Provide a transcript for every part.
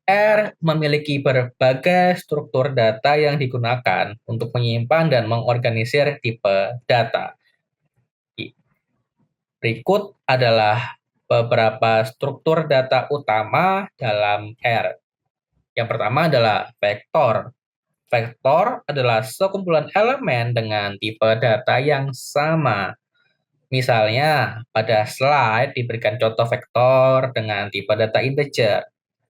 R memiliki berbagai struktur data yang digunakan untuk menyimpan dan mengorganisir tipe data. Berikut adalah beberapa struktur data utama dalam R. Yang pertama adalah vektor. Vektor adalah sekumpulan elemen dengan tipe data yang sama. Misalnya, pada slide diberikan contoh vektor dengan tipe data integer.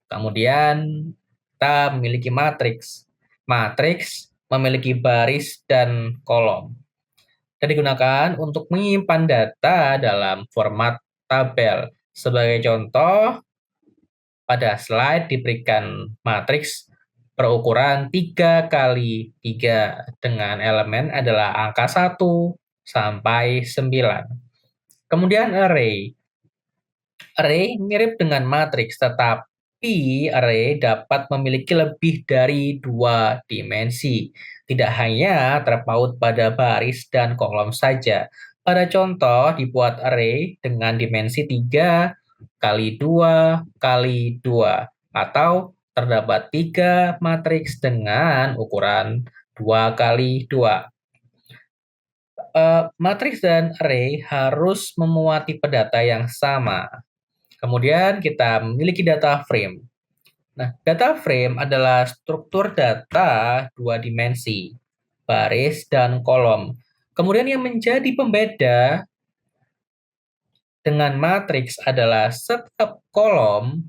Kemudian, kita memiliki matriks. Matriks memiliki baris dan kolom. Dan digunakan untuk menyimpan data dalam format tabel. Sebagai contoh, pada slide diberikan matriks berukuran 3 kali 3 dengan elemen adalah angka 1 sampai 9. Kemudian array. Array mirip dengan matriks, tetapi array dapat memiliki lebih dari 2 dimensi. Tidak hanya terpaut pada baris dan kolom saja. Pada contoh, dibuat array dengan dimensi 3 kali 2 kali 2, atau terdapat 3 matriks dengan ukuran 2 kali 2. Matriks dan array harus memuat tipe data yang sama. Kemudian kita memiliki data frame. Nah, data frame adalah struktur data 2 dimensi, baris dan kolom. Kemudian yang menjadi pembeda dengan matriks adalah setiap kolom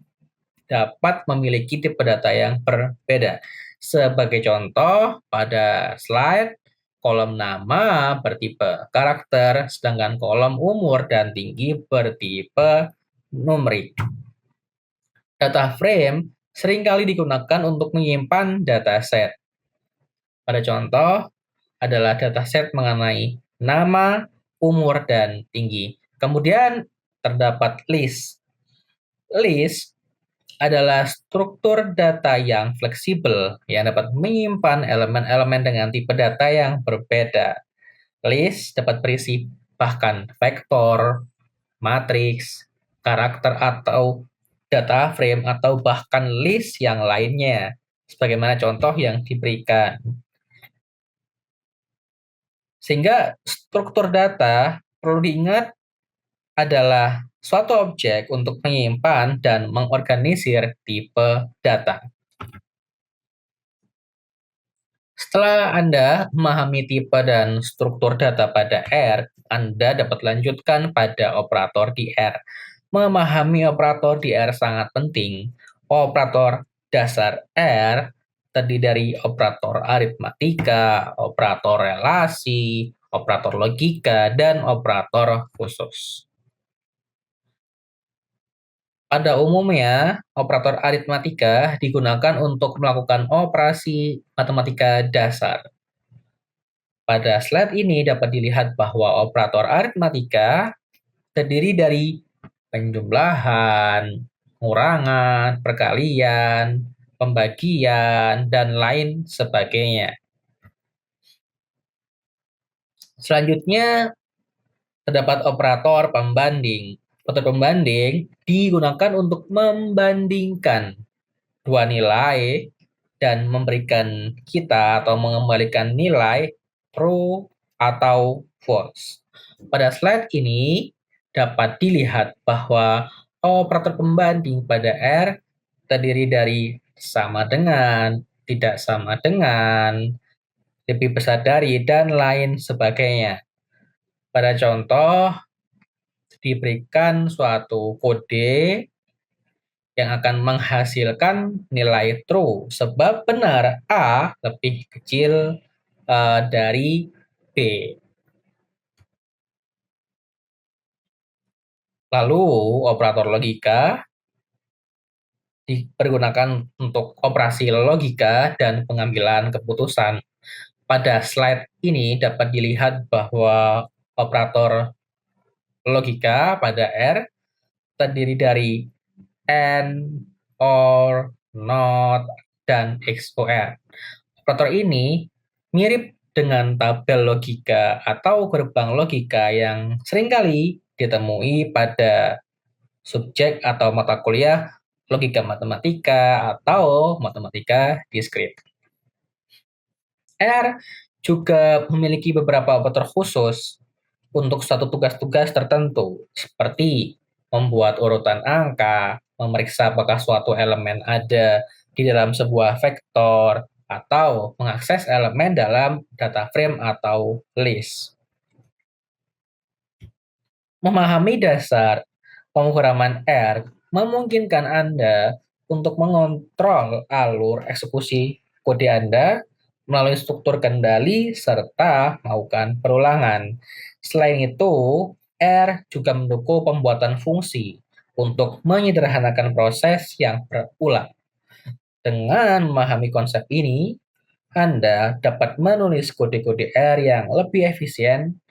dapat memiliki tipe data yang berbeda. Sebagai contoh, pada slide, kolom nama bertipe karakter, sedangkan kolom umur dan tinggi bertipe numerik. Data frame seringkali digunakan untuk menyimpan dataset. Pada contoh adalah dataset mengenai nama, umur, dan tinggi. Kemudian terdapat list. List adalah struktur data yang fleksibel yang dapat menyimpan elemen-elemen dengan tipe data yang berbeda. List dapat berisi bahkan vektor, matriks, karakter atau data frame, atau bahkan list yang lainnya, sebagaimana contoh yang diberikan. Sehingga struktur data perlu diingat adalah suatu objek untuk menyimpan dan mengorganisir tipe data. Setelah Anda memahami tipe dan struktur data pada R, Anda dapat lanjutkan pada operator di R. Memahami operator di R sangat penting. Operator dasar R terdiri dari operator aritmatika, operator relasi, operator logika, dan operator khusus. Pada umumnya, operator aritmatika digunakan untuk melakukan operasi matematika dasar. Pada slide ini dapat dilihat bahwa operator aritmatika terdiri dari penjumlahan, pengurangan, perkalian, pembagian, dan lain sebagainya. Selanjutnya, terdapat operator pembanding. Operator pembanding digunakan untuk membandingkan dua nilai dan memberikan kita atau mengembalikan nilai true atau false. Pada slide ini dapat dilihat bahwa operator pembanding pada R terdiri dari sama dengan, tidak sama dengan, lebih besar dari, dan lain sebagainya. Pada contoh, diberikan suatu kode yang akan menghasilkan nilai true sebab benar A lebih kecil dari B. Lalu operator logika dipergunakan untuk operasi logika dan pengambilan keputusan. Pada slide ini dapat dilihat bahwa operator logika pada R terdiri dari AND, OR, NOT, dan XOR. Operator ini mirip dengan tabel logika atau gerbang logika yang seringkali ditemui pada subjek atau mata kuliah logika matematika, atau matematika diskrit. R juga memiliki beberapa operator khusus untuk suatu tugas-tugas tertentu, seperti membuat urutan angka, memeriksa apakah suatu elemen ada di dalam sebuah vektor, atau mengakses elemen dalam data frame atau list. Memahami dasar pemrograman R memungkinkan Anda untuk mengontrol alur eksekusi kode Anda melalui struktur kendali serta melakukan perulangan. Selain itu, R juga mendukung pembuatan fungsi untuk menyederhanakan proses yang berulang. Dengan memahami konsep ini, Anda dapat menulis kode-kode R yang lebih efisien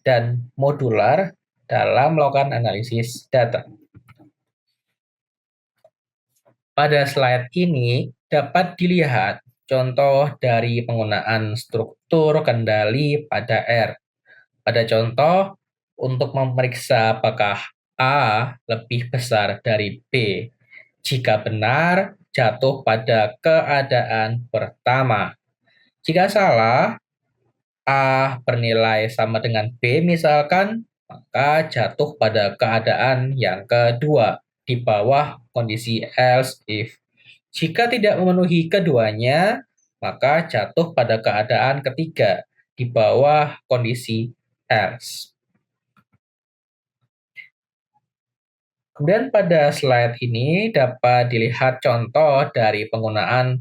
dan modular dalam melakukan analisis data. Pada slide ini dapat dilihat contoh dari penggunaan struktur kendali pada R. Pada contoh, untuk memeriksa apakah A lebih besar dari B. Jika benar, jatuh pada keadaan pertama. Jika salah, A bernilai sama dengan B misalkan, maka jatuh pada keadaan yang kedua, di bawah kondisi else if. Jika tidak memenuhi keduanya, maka jatuh pada keadaan ketiga, di bawah kondisi else. Kemudian pada slide ini dapat dilihat contoh dari penggunaan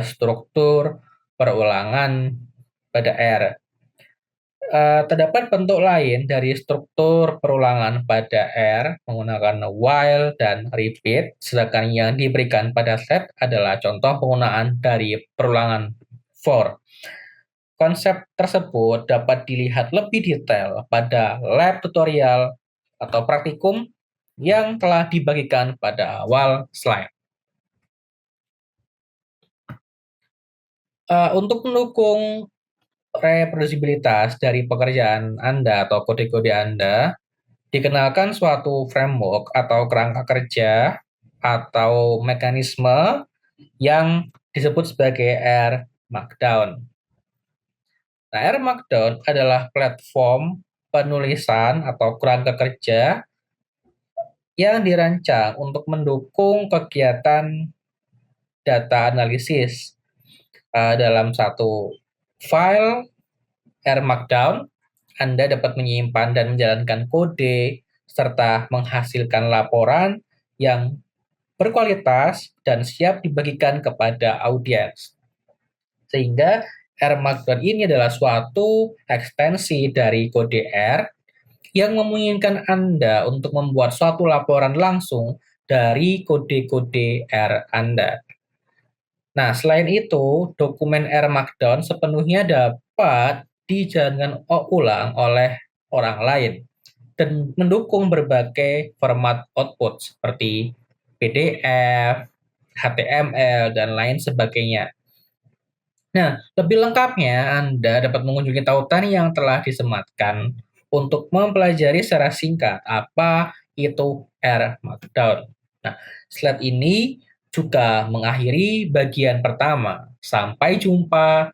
struktur perulangan pada R. Terdapat bentuk lain dari struktur perulangan pada R menggunakan while dan repeat, sedangkan yang diberikan pada set adalah contoh penggunaan dari perulangan for. Konsep tersebut dapat dilihat lebih detail pada lab tutorial atau praktikum yang telah dibagikan pada awal slide. Untuk mendukung reprodusibilitas dari pekerjaan Anda atau kode-kode Anda, dikenalkan suatu framework atau kerangka kerja atau mekanisme yang disebut sebagai R Markdown. Nah, R Markdown adalah platform penulisan atau kerangka kerja yang dirancang untuk mendukung kegiatan data analisis dalam satu file R Markdown. Anda dapat menyimpan dan menjalankan kode serta menghasilkan laporan yang berkualitas dan siap dibagikan kepada audiens. Sehingga R Markdown ini adalah suatu ekstensi dari kode R yang memungkinkan Anda untuk membuat suatu laporan langsung dari kode-kode R Anda. Nah, selain itu, dokumen R Markdown sepenuhnya dapat dijalankan ulang oleh orang lain dan mendukung berbagai format output seperti PDF, HTML, dan lain sebagainya. Nah, lebih lengkapnya Anda dapat mengunjungi tautan yang telah disematkan untuk mempelajari secara singkat apa itu R Markdown. Nah, slide ini juga mengakhiri bagian pertama. Sampai jumpa